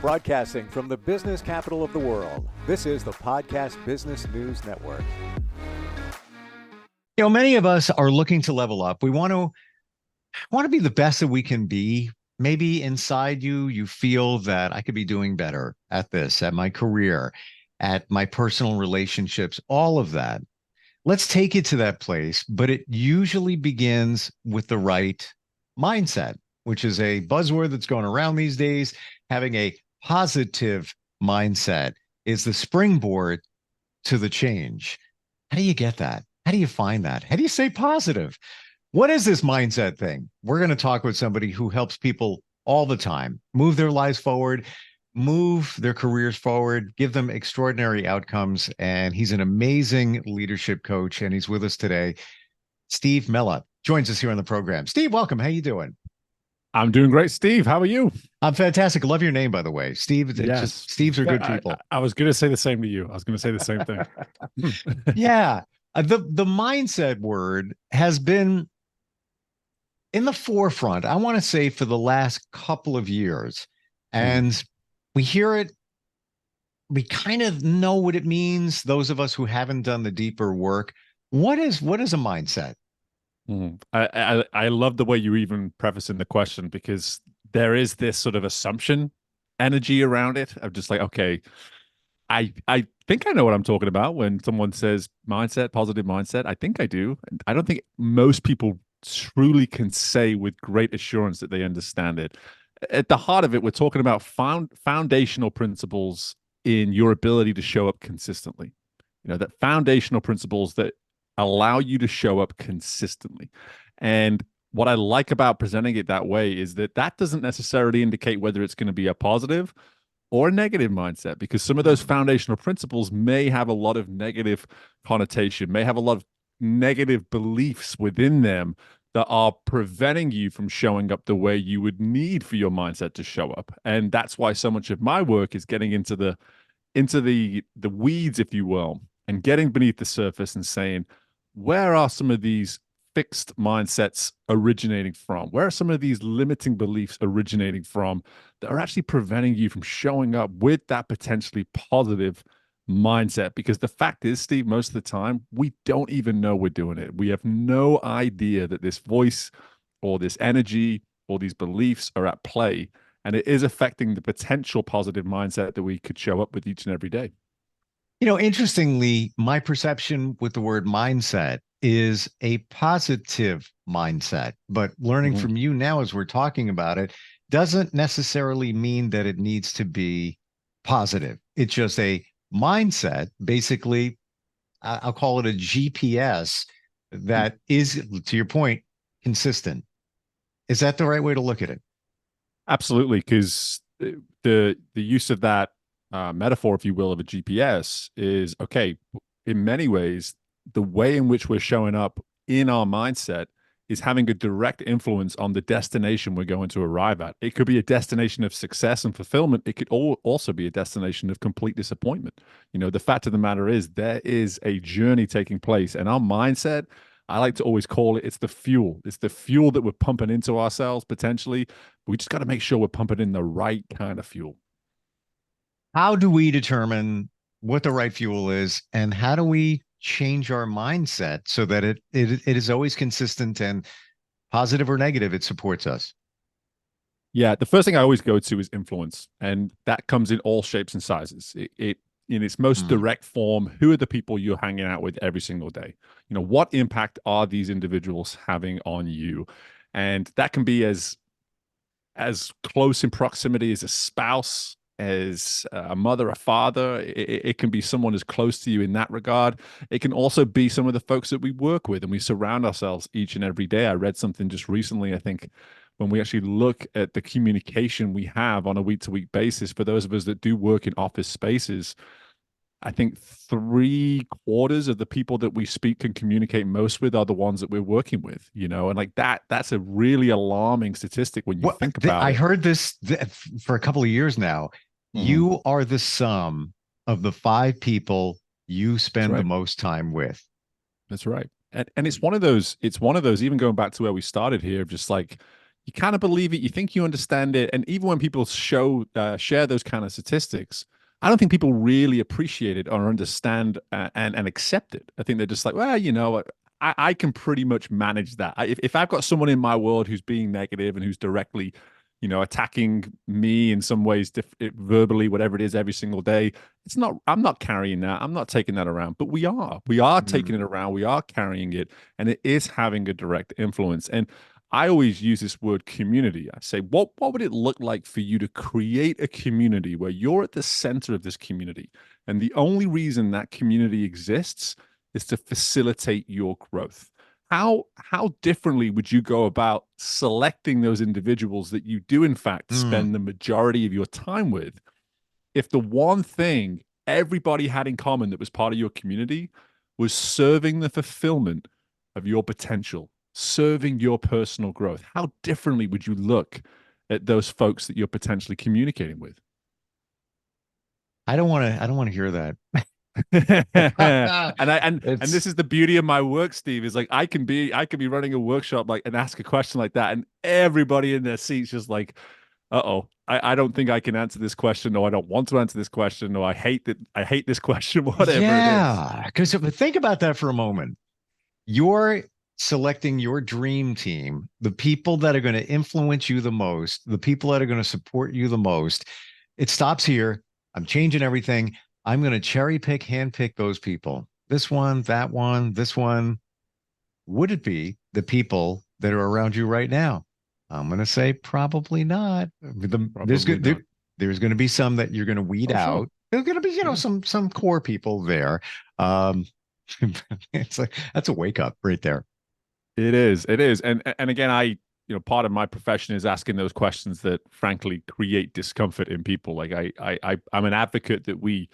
Broadcasting from the business capital of the world, this is the Podcast Business News Network. Many of us are looking to level up. We want to be the best that we can be. Maybe inside you feel that I could be doing better at this, at my career, at my personal relationships, all of that. Let's take it to that place, but it usually begins with the right mindset, which is a buzzword that's going around these days. Having a positive mindset is the springboard to the change. How do you get that? How do you find that? How do you stay positive? What is this mindset thing? We're going to talk with somebody who helps people all the time move their lives forward, move their careers forward, give them extraordinary outcomes. And he's an amazing leadership coach, and he's with us today. Steve Mellor joins us here on the program. Steve, welcome. How you doing? I'm doing great, Steve. How are you? I'm fantastic. Love your name, by the way. Steve. Yes. Steves are good people. I was going to say the same to you. I was going to say the same thing. Yeah. The mindset word has been in the forefront, I want to say, for the last couple of years. And we hear it. We kind of know what it means. Those of us who haven't done the deeper work. What is a mindset? I love the way you even preface in the question, because there is this sort of assumption energy around it of just like, okay, I think I know what I'm talking about when someone says mindset, positive mindset. I think I do. I don't think most people truly can say with great assurance that they understand it. At the heart of it, we're talking about foundational principles in your ability to show up consistently. That foundational principles that allow you to show up consistently. And what I like about presenting it that way is that doesn't necessarily indicate whether it's going to be a positive or a negative mindset, because some of those foundational principles may have a lot of negative connotation, may have a lot of negative beliefs within them that are preventing you from showing up the way you would need for your mindset to show up. And that's why so much of my work is getting into the weeds, if you will, and getting beneath the surface and saying, where are some of these fixed mindsets originating from? Where are some of these limiting beliefs originating from that are actually preventing you from showing up with that potentially positive mindset? Because the fact is, Steve, most of the time, we don't even know we're doing it. We have no idea that this voice or this energy or these beliefs are at play, and it is affecting the potential positive mindset that we could show up with each and every day. Interestingly, my perception with the word mindset is a positive mindset, but learning from you now as we're talking about it doesn't necessarily mean that it needs to be positive. It's just a mindset. Basically, I'll call it a GPS that is, to your point, consistent. Is that the right way to look at it? Absolutely, because the use of that metaphor, if you will, of a GPS is, okay, in many ways, the way in which we're showing up in our mindset is having a direct influence on the destination we're going to arrive at. It could be a destination of success and fulfillment. It could also be a destination of complete disappointment. The fact of the matter is there is a journey taking place, and our mindset, I like to always call it, it's the fuel. It's the fuel that we're pumping into ourselves potentially. We just got to make sure we're pumping in the right kind of fuel. How do we determine what the right fuel is, and how do we change our mindset so that it is always consistent, and positive or negative, it supports us? Yeah, the first thing I always go to is influence, and that comes in all shapes and sizes. It in its most direct form, who are the people you're hanging out with every single day? What impact are these individuals having on you? And that can be as close in proximity as a spouse, as a mother, a father. It can be someone as close to you in that regard. It can also be some of the folks that we work with and we surround ourselves each and every day. I read something just recently, I think, when we actually look at the communication we have on a week-to-week basis, for those of us that do work in office spaces, I think 3/4 of the people that we speak and communicate most with are the ones that we're working with, and like that's a really alarming statistic when you think about it. I heard this for a couple of years now. You are the sum of the 5 people you spend the most time with. That's right. And it's one of those, even going back to where we started here, just like, you kind of believe it, you think you understand it, and even when people share those kind of statistics, I don't think people really appreciate it or understand and accept it. I think they're just like, well, I can pretty much manage that. If I've got someone in my world who's being negative and who's directly, attacking me in some ways, verbally, whatever it is, every single day, I'm not carrying that. I'm not taking that around, but we are taking it around. We are carrying it, and it is having a direct influence. And I always use this word community. I say, what would it look like for you to create a community where you're at the center of this community? And the only reason that community exists is to facilitate your growth. How differently would you go about selecting those individuals that you do in fact spend the majority of your time with if the one thing everybody had in common that was part of your community was serving the fulfillment of your potential, serving your personal growth? How differently would you look at those folks that you're potentially communicating with? I don't want to hear that. and this is the beauty of my work, Steve, is like I can be running a workshop like and ask a question like that, and everybody in their seats just like, I don't think I can answer this question, or I don't want to answer this question, or I hate this question, whatever it is. Yeah, because think about that for a moment. You're selecting your dream team, the people that are going to influence you the most, the people that are going to support you the most. It stops here. I'm changing everything. I'm going to cherry pick, hand pick those people. This one, that one, this one. Would it be the people that are around you right now? I'm going to say probably not. There's going to be some that you're going to weed out. Sure. There's going to be, some core people there. It's like, that's a wake up right there. It is. And again, part of my profession is asking those questions that frankly create discomfort in people. Like I'm an advocate that we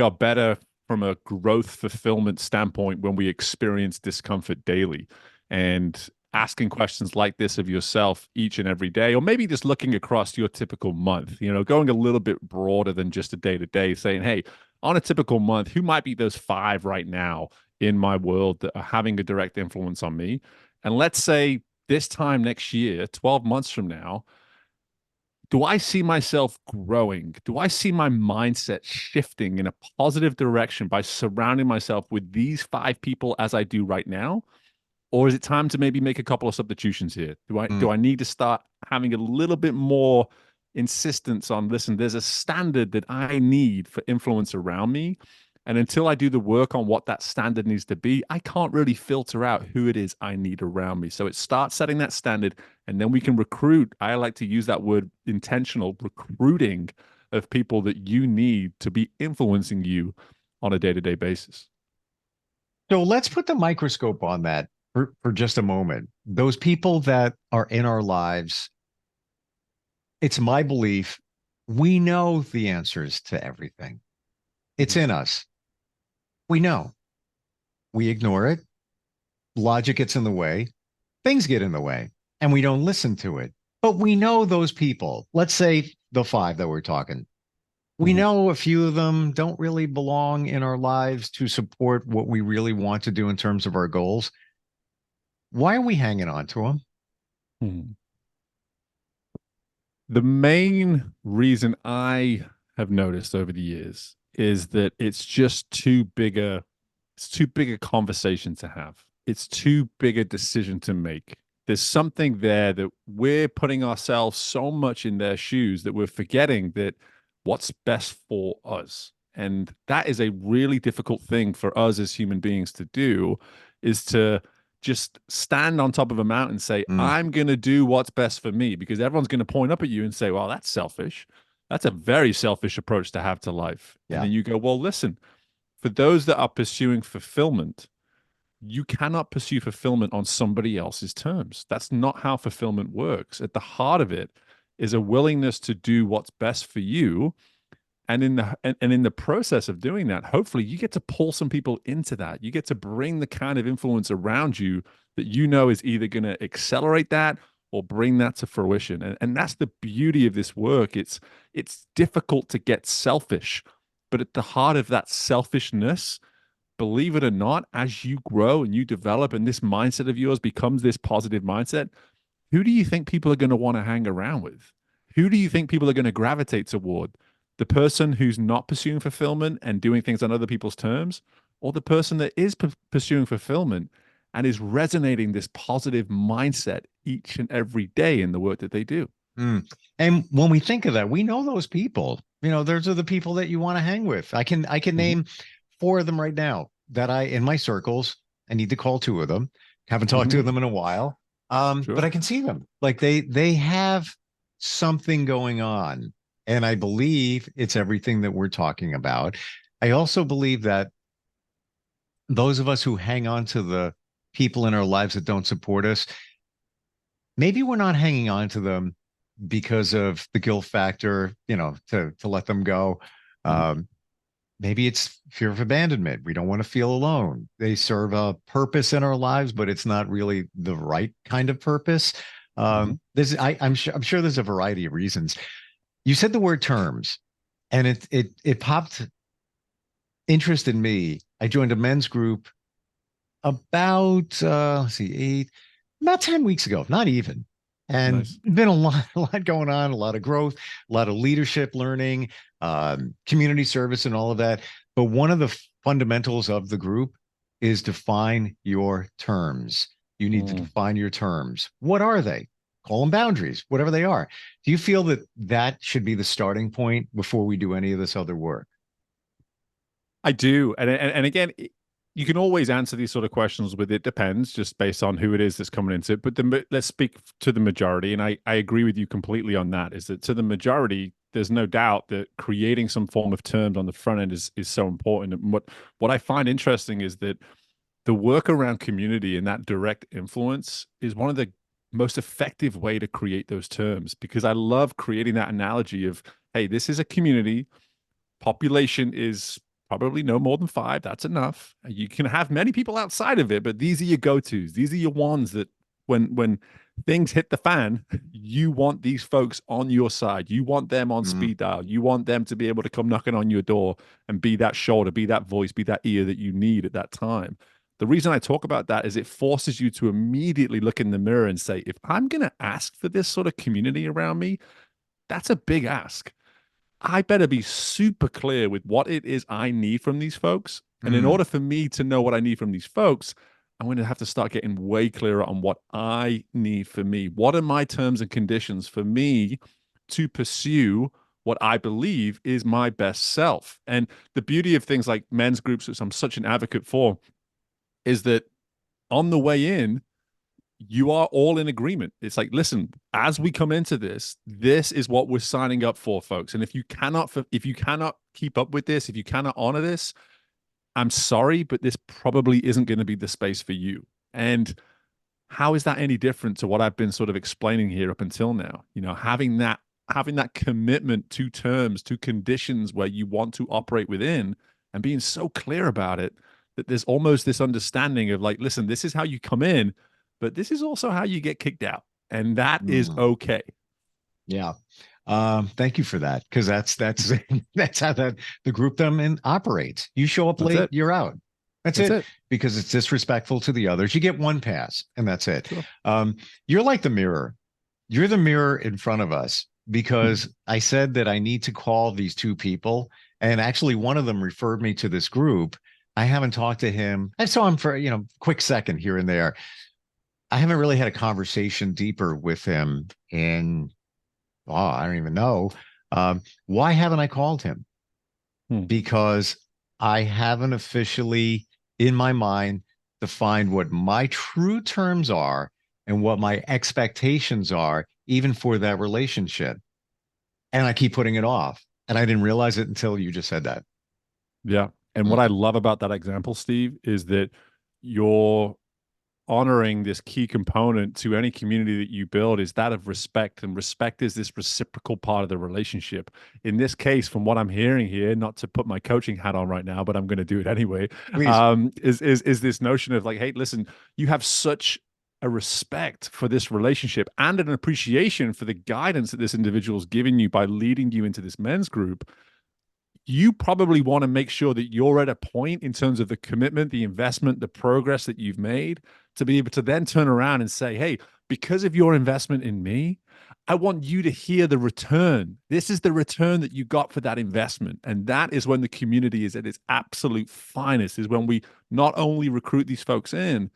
are better from a growth fulfillment standpoint when we experience discomfort daily. And asking questions like this of yourself each and every day, or maybe just looking across your typical month, going a little bit broader than just a day-to-day, saying, hey, on a typical month, who might be those 5 right now in my world that are having a direct influence on me? And let's say this time next year, 12 months from now, do I see myself growing? Do I see my mindset shifting in a positive direction by surrounding myself with these 5 people as I do right now? Or is it time to maybe make a couple of substitutions here? Do I need to start having a little bit more insistence on, listen, there's a standard that I need for influence around me. And until I do the work on what that standard needs to be, I can't really filter out who it is I need around me. So it starts setting that standard, and then we can recruit. I like to use that word, intentional recruiting of people that you need to be influencing you on a day-to-day basis. So let's put the microscope on that for just a moment. Those people that are in our lives, it's my belief, we know the answers to everything. It's in us. We know. We ignore it. Logic gets in the way. Things get in the way, and we don't listen to it. But we know those people. Let's say the 5 that we're talking. We know a few of them don't really belong in our lives to support what we really want to do in terms of our goals. Why are we hanging on to them? The main reason I have noticed over the years is that it's just too big a conversation to have. It's too big a decision to make. There's something there that we're putting ourselves so much in their shoes that we're forgetting that what's best for us. And that is a really difficult thing for us as human beings to do, is to just stand on top of a mountain and say, I'm going to do what's best for me, because everyone's going to point up at you and say, well, that's selfish. That's a very selfish approach to have to life. Yeah. And then you go, well, listen, for those that are pursuing fulfillment, you cannot pursue fulfillment on somebody else's terms. That's not how fulfillment works. At the heart of it is a willingness to do what's best for you. And in the process of doing that, hopefully you get to pull some people into that. You get to bring the kind of influence around you that is either going to accelerate that or bring that to fruition. And that's the beauty of this work. It's difficult to get selfish, but at the heart of that selfishness, believe it or not, as you grow and you develop and this mindset of yours becomes this positive mindset, who do you think people are going to want to hang around with? Who do you think people are going to gravitate toward? The person who's not pursuing fulfillment and doing things on other people's terms, or the person that is pursuing fulfillment and is resonating this positive mindset each and every day in the work that they do? Mm. And when we think of that, we know those people. Those are the people that you want to hang with. I can name 4 of them right now that in my circles. I need to call 2 of them. Haven't talked to them in a while. Sure. But I can see them. Like they have something going on. And I believe it's everything that we're talking about. I also believe that those of us who hang on to the people in our lives that don't support us, maybe we're not hanging on to them because of the guilt factor, to let them go. Maybe it's fear of abandonment. We don't want to feel alone. They serve a purpose in our lives, but it's not really the right kind of purpose. I'm sure there's a variety of reasons. You said the word terms, and it popped interest in me. I joined a men's group about 10 weeks ago, not even. And Nice. been a lot going on, a lot of growth, a lot of leadership learning, community service and all of that. But one of the fundamentals of the group is define your terms. You need to define your terms. What are they? Call them boundaries, whatever they are. Do you feel that should be the starting point before we do any of this other work? I do. And again, you can always answer these sort of questions with it depends, just based on who it is that's coming into it. But let's speak to the majority. And I agree with you completely on that, is that to the majority, there's no doubt that creating some form of terms on the front end is so important. And what I find interesting is that the work around community and that direct influence is one of the most effective way to create those terms, because I love creating that analogy of, hey, this is a community. Population is probably no more than 5. That's enough. You can have many people outside of it, but these are your go-tos. These are your ones that when things hit the fan, you want these folks on your side. You want them on speed dial. You want them to be able to come knocking on your door and be that shoulder, be that voice, be that ear that you need at that time. The reason I talk about that is it forces you to immediately look in the mirror and say, if I'm going to ask for this sort of community around me, that's a big ask. I better be super clear with what it is I need from these folks. And in order for me to know what I need from these folks, I'm going to have to start getting way clearer on what I need for me. What are my terms and conditions for me to pursue what I believe is my best self? And the beauty of things like men's groups, which I'm such an advocate for, is that on the way in, you are all in agreement. It's like, listen, as we come into this is what we're signing up for, folks. And if you cannot keep up with this, if you cannot honor this, I'm sorry, but this probably isn't going to be the space for you. And how is that any different to what I've been sort of explaining here up until now? Having that commitment to terms, to conditions where you want to operate within, and being so clear about it that there's almost this understanding of like, listen, this is how you come in, but this is also how you get kicked out. And that is okay. Yeah. Thank you for that. Cause that's how the group operates. You show up late, you're out. That's it. Because it's disrespectful to the others. You get one pass and that's it. Sure. You're like the mirror. You're the mirror in front of us, because I said that I need to call these 2 people. And actually one of them referred me to this group. I haven't talked to him. I saw him for, quick second here and there. I haven't really had a conversation deeper with him in, I don't even know. Why haven't I called him? Because I haven't officially, in my mind, defined what my true terms are and what my expectations are, even for that relationship. And I keep putting it off. And I didn't realize it until you just said that. Yeah. And what I love about that example, Steve, is that you're honoring this key component to any community that you build, is that of respect. And respect is this reciprocal part of the relationship. In this case, from what I'm hearing here, not to put my coaching hat on right now, but I'm going to do it anyway, is this notion of like, hey, listen, you have such a respect for this relationship and an appreciation for the guidance that this individual is giving you by leading you into this men's group. You probably want to make sure that you're at a point in terms of the commitment, the investment, the progress that you've made to be able to then turn around and say, hey, because of your investment in me, I want you to hear the return. This is the return that you got for that investment. And that is when the community is at its absolute finest, is when we not only recruit these folks in,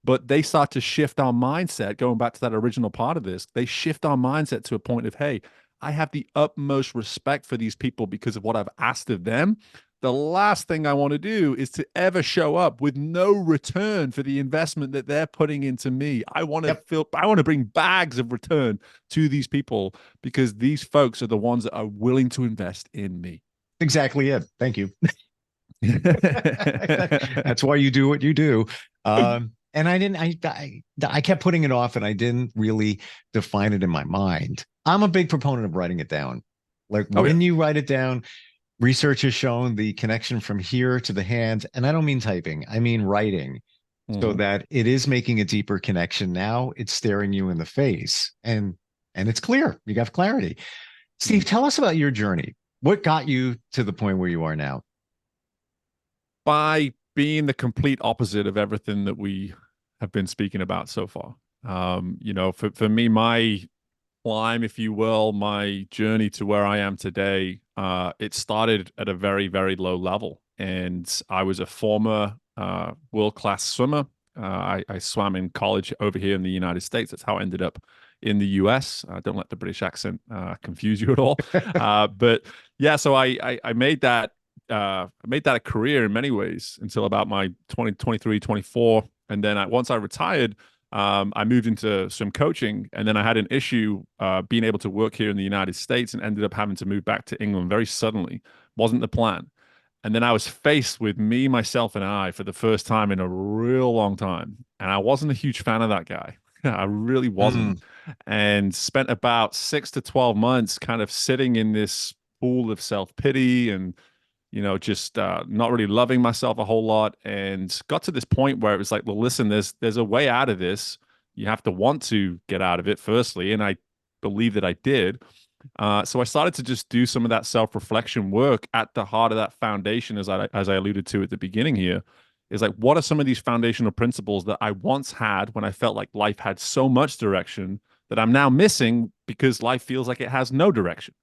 but they start to shift our mindset. Going back to that original part of this, they shift our mindset to a point of, hey, I have the utmost respect for these people because of what I've asked of them. The last thing I want to do is to ever show up with no return for the investment that they're putting into me. I want to I want to bring bags of return to these people because these folks are the ones that are willing to invest in me. Exactly it. Thank you. That's why you do what you do. And I kept putting it off and I didn't really define it in my mind. I'm a big proponent of writing it down. Like when you write it down, research has shown the connection from here to the hands. And I don't mean typing, I mean writing, so that it is making a deeper connection. Now it's staring you in the face and it's clear. You got clarity. Steve, tell us about your journey. What got you to the point where you are now? By being the complete opposite of everything that we have been speaking about so far. For me, my climb, if you will, my journey to where I am today, it started at a very, very low level. And I was a former world-class swimmer. I swam in college over here in the United States. That's how I ended up in the US. Don't let the British accent confuse you at all. But yeah, so I made that a career in many ways until about my 23, 24. And then once I retired, I moved into swim coaching, and then I had an issue being able to work here in the United States and ended up having to move back to England very suddenly. Wasn't the plan. And then I was faced with me, myself, and I for the first time in a real long time. And I wasn't a huge fan of that guy. I really wasn't. And spent about 6 to 12 months kind of sitting in this pool of self-pity and just not really loving myself a whole lot, and got to this point where it was like, well, listen, there's a way out of this. You have to want to get out of it firstly. And I believe that I did. So I started to just do some of that self-reflection work at the heart of that foundation, as I alluded to at the beginning here, is like, what are some of these foundational principles that I once had when I felt like life had so much direction that I'm now missing because life feels like it has no direction?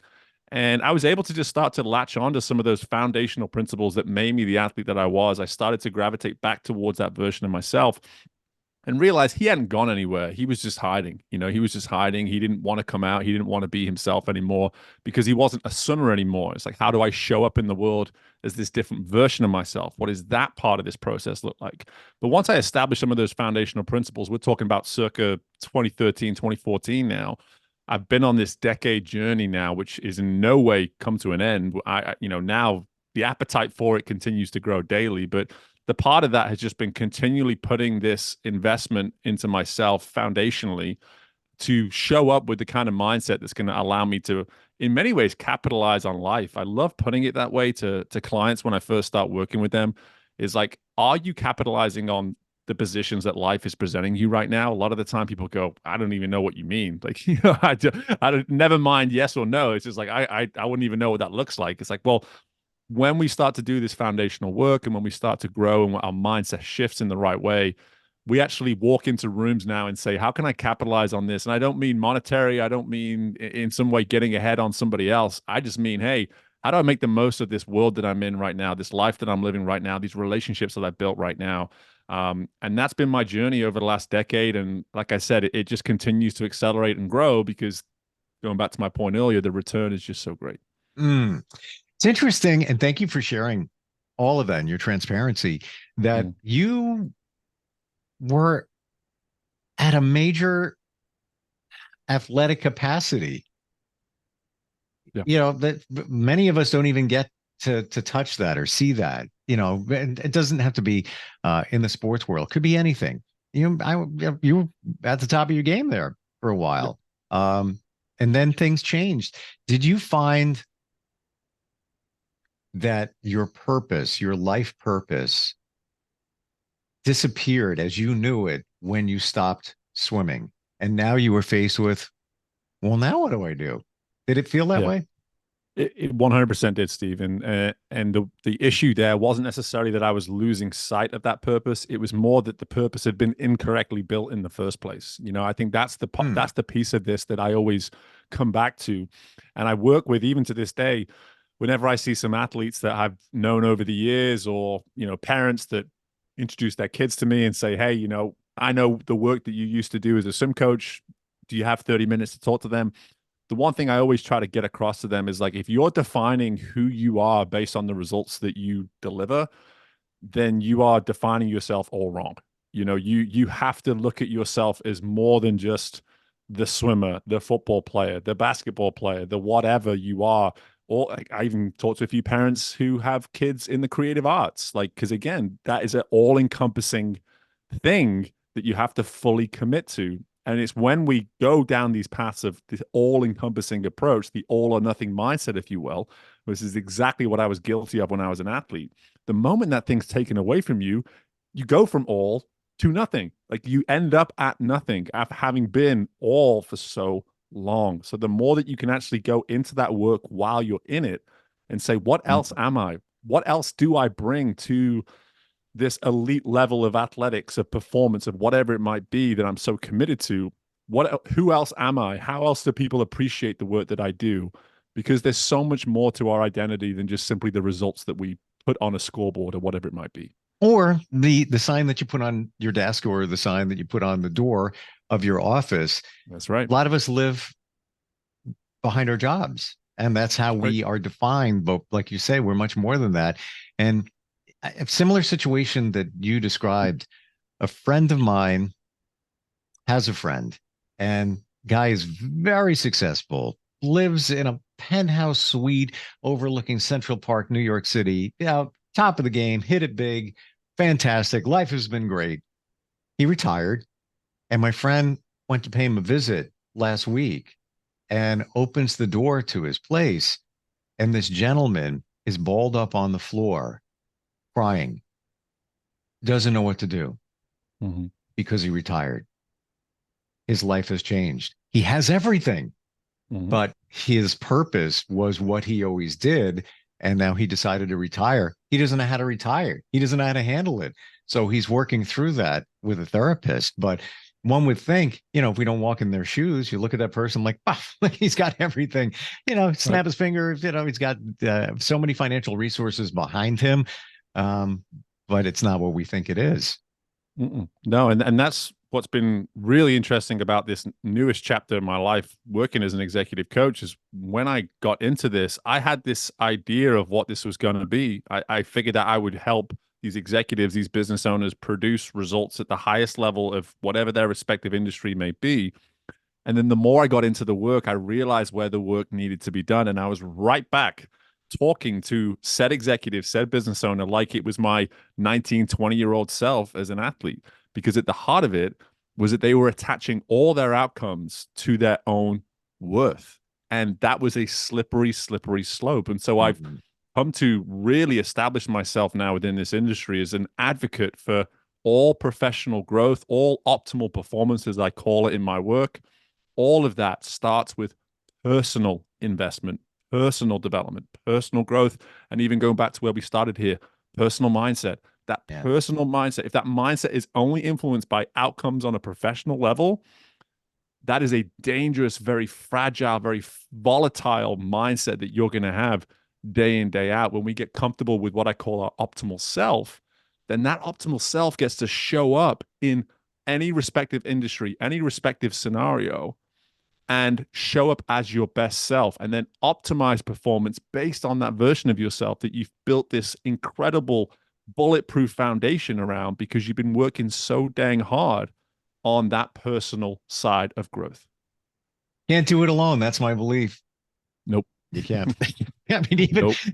And I was able to just start to latch on to some of those foundational principles that made me the athlete that I was. I started to gravitate back towards that version of myself and realized he hadn't gone anywhere. He was just hiding. He was just hiding. He didn't want to come out. He didn't want to be himself anymore because he wasn't a swimmer anymore. It's like, how do I show up in the world as this different version of myself? What does that part of this process look like? But once I established some of those foundational principles, we're talking about circa 2013, 2014 now. I've been on this decade journey now, which is in no way come to an end. Now the appetite for it continues to grow daily, but the part of that has just been continually putting this investment into myself foundationally to show up with the kind of mindset that's going to allow me to, in many ways, capitalize on life. I love putting it that way to clients when I first start working with them. Is like, are you capitalizing on the positions that life is presenting you right now? A lot of the time people go, I don't even know what you mean. Like, I don't, never mind yes or no. It's just like, I wouldn't even know what that looks like. It's like, well, when we start to do this foundational work and when we start to grow and our mindset shifts in the right way, we actually walk into rooms now and say, how can I capitalize on this? And I don't mean monetary. I don't mean in some way getting ahead on somebody else. I just mean, hey, how do I make the most of this world that I'm in right now, this life that I'm living right now, these relationships that I built right now? And that's been my journey over the last decade. And like I said, it just continues to accelerate and grow because, going back to my point earlier, the return is just so great. It's interesting. And thank you for sharing all of that and your transparency, that you were at a major athletic capacity. Yeah. That many of us don't even get to touch that or see that. It doesn't have to be in the sports world. It could be anything. You were at the top of your game there for a while. And then things changed. Did you find that your purpose, your life purpose, disappeared as you knew it when you stopped swimming? And now you were faced with, well, now what do I do? Did it feel that way? It 100% did, Steve. And the issue there wasn't necessarily that I was losing sight of that purpose. It was more that the purpose had been incorrectly built in the first place. I think that's that's the piece of this that I always come back to. And I work with, even to this day, whenever I see some athletes that I've known over the years, or, parents that introduce their kids to me and say, hey, I know the work that you used to do as a swim coach. Do you have 30 minutes to talk to them? The one thing I always try to get across to them is, like, if you're defining who you are based on the results that you deliver, then you are defining yourself all wrong. You have to look at yourself as more than just the swimmer, the football player, the basketball player, the whatever you are. Or, like, I even talked to a few parents who have kids in the creative arts, like, because again, that is an all-encompassing thing that you have to fully commit to. And it's when we go down these paths of this all-encompassing approach, the all or nothing mindset, if you will, which is exactly what I was guilty of when I was an athlete. The moment that thing's taken away from you, you go from all to nothing. Like, you end up at nothing after having been all for so long. So the more that you can actually go into that work while you're in it and say, what else am I? What else do I bring to this elite level of athletics, of performance, of whatever it might be that I'm so committed to? Who else am I? How else do people appreciate the work that I do? Because there's so much more to our identity than just simply the results that we put on a scoreboard or whatever it might be. Or the sign that you put on your desk, or the sign that you put on the door of your office. That's right. A lot of us live behind our jobs, and that's how we are defined. But like you say, we're much more than that. And a similar situation that you described, a friend of mine has a friend, and guy is very successful, lives in a penthouse suite overlooking Central Park, New York City. Top of the game, hit it big, fantastic. Life has been great. He retired, and my friend went to pay him a visit last week and opens the door to his place. And this gentleman is balled up on the floor, crying, doesn't know what to do because he retired. His life has changed. He has everything, but his purpose was what he always did. And now he decided to retire. He doesn't know how to retire. He doesn't know how to handle it. So he's working through that with a therapist. But one would think, if we don't walk in their shoes, you look at that person like, oh, he's got everything, snap his fingers, he's got so many financial resources behind him. But it's not what we think it is. No. And that's what's been really interesting about this newest chapter in my life working as an executive coach. Is when I got into this, I had this idea of what this was going to be. I figured that I would help these executives, these business owners, produce results at the highest level of whatever their respective industry may be. And then the more I got into the work, I realized where the work needed to be done. And I was right back talking to said executive, said business owner, like it was my 19, 20-year-old self as an athlete. Because at the heart of it was that they were attaching all their outcomes to their own worth. And that was a slippery, slippery slope. And so I've come to really establish myself now within this industry as an advocate for all professional growth, all optimal performance, as I call it in my work. All of that starts with personal investment, personal development, personal growth, and even going back to where we started here, personal mindset. That personal mindset, if that mindset is only influenced by outcomes on a professional level, that is a dangerous, very fragile, very volatile mindset that you're going to have day in, day out. When we get comfortable with what I call our optimal self, then that optimal self gets to show up in any respective industry, any respective scenario, and show up as your best self, and then optimize performance based on that version of yourself that you've built this incredible bulletproof foundation around, because you've been working so dang hard on that personal side of growth. Can't do it alone. That's my belief. Nope. You can't. I mean,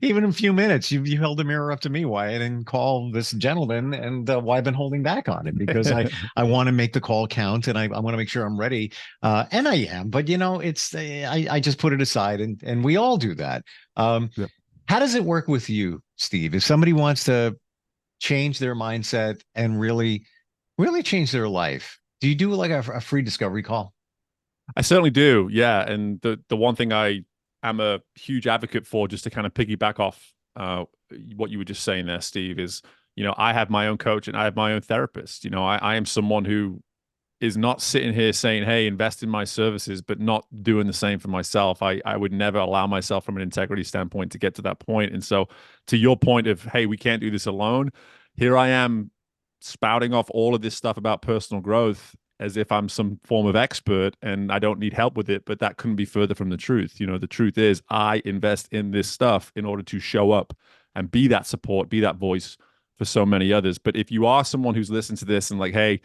even in a few minutes, you held the mirror up to me why I didn't call this gentleman, and why I've been holding back on it, because I want to make the call count, and I want to make sure I'm ready. And I am, but it's I just put it aside, and we all do that. How does it work with you, Steve? If somebody wants to change their mindset and really change their life, do you do like a free discovery call? I certainly do. Yeah. And the one thing I am a huge advocate for, just to kind of piggyback off what you were just saying there, Steve, is, I have my own coach and I have my own therapist. I am someone who is not sitting here saying, hey, invest in my services, but not doing the same for myself. I would never allow myself from an integrity standpoint to get to that point. And so to your point of, hey, we can't do this alone, here I am spouting off all of this stuff about personal growth as if I'm some form of expert and I don't need help with it, but that couldn't be further from the truth. The truth is I invest in this stuff in order to show up and be that support, be that voice for so many others. But if you are someone who's listened to this and like, hey,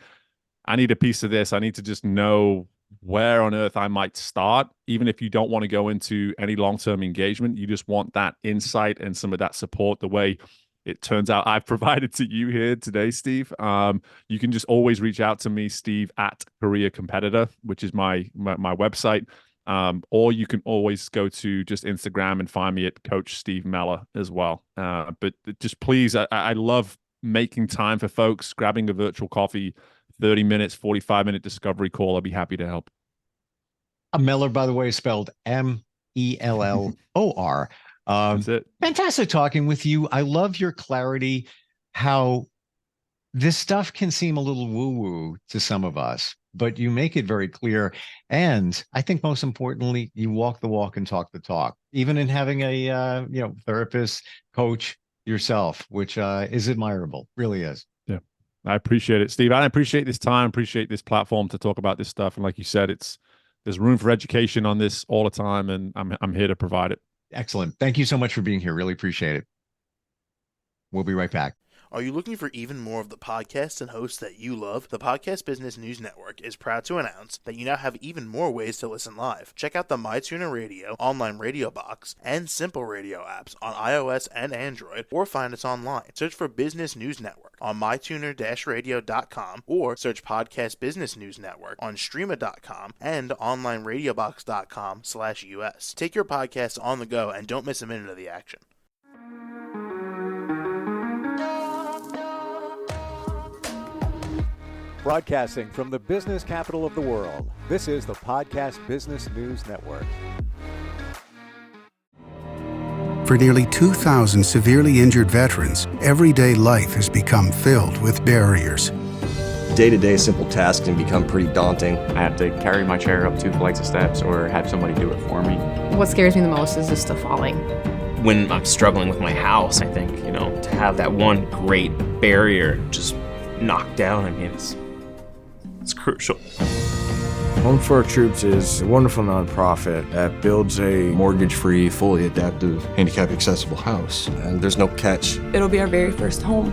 I need a piece of this, I need to just know where on earth I might start, even if you don't want to go into any long-term engagement, you just want that insight and some of that support, the way it turns out I've provided to you here today, Steve. You can just always reach out to me, Steve at Career Competitor, which is my website. Or you can always go to just Instagram and find me at Coach Steve Mellor as well. But just please, I love making time for folks, grabbing a virtual coffee, 30 minutes, 45-minute discovery call. I'll be happy to help. Mellor, by the way, is spelled Mellor. That's it. Fantastic talking with you. I love your clarity, how this stuff can seem a little woo-woo to some of us, but you make it very clear. And I think most importantly, you walk the walk and talk the talk, even in having a therapist, coach yourself, which is admirable, really is. Yeah, I appreciate it, Steve. I appreciate this time, appreciate this platform to talk about this stuff. And like you said, there's room for education on this all the time, and I'm here to provide it. Excellent. Thank you so much for being here. Really appreciate it. We'll be right back. Are you looking for even more of the podcasts and hosts that you love? The Podcast Business News Network is proud to announce that you now have even more ways to listen live. Check out the MyTuner Radio, online radio box, and Simple Radio apps on iOS and Android, or find us online. Search for Business News Network on mytuner-radio.com, or search Podcast Business News Network on streama.com and onlineradiobox.com/US. Take your podcast on the go and don't miss a minute of the action. Broadcasting from the business capital of the world, this is the Podcast Business News Network. For nearly 2,000 severely injured veterans, everyday life has become filled with barriers. Day-to-day simple tasks can become pretty daunting. I have to carry my chair up 2 flights of steps or have somebody do it for me. What scares me the most is just the falling. When I'm struggling with my house, I think, to have that one great barrier just knocked down, it's crucial. Home for Our Troops is a wonderful nonprofit that builds a mortgage-free, fully adaptive, handicap-accessible house. And there's no catch. It'll be our very first home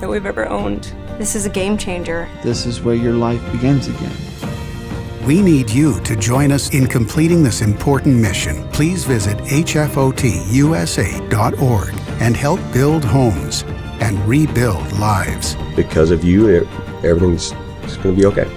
that we've ever owned. This is a game changer. This is where your life begins again. We need you to join us in completing this important mission. Please visit hfotusa.org and help build homes and rebuild lives. Because of you, everything's going to be okay.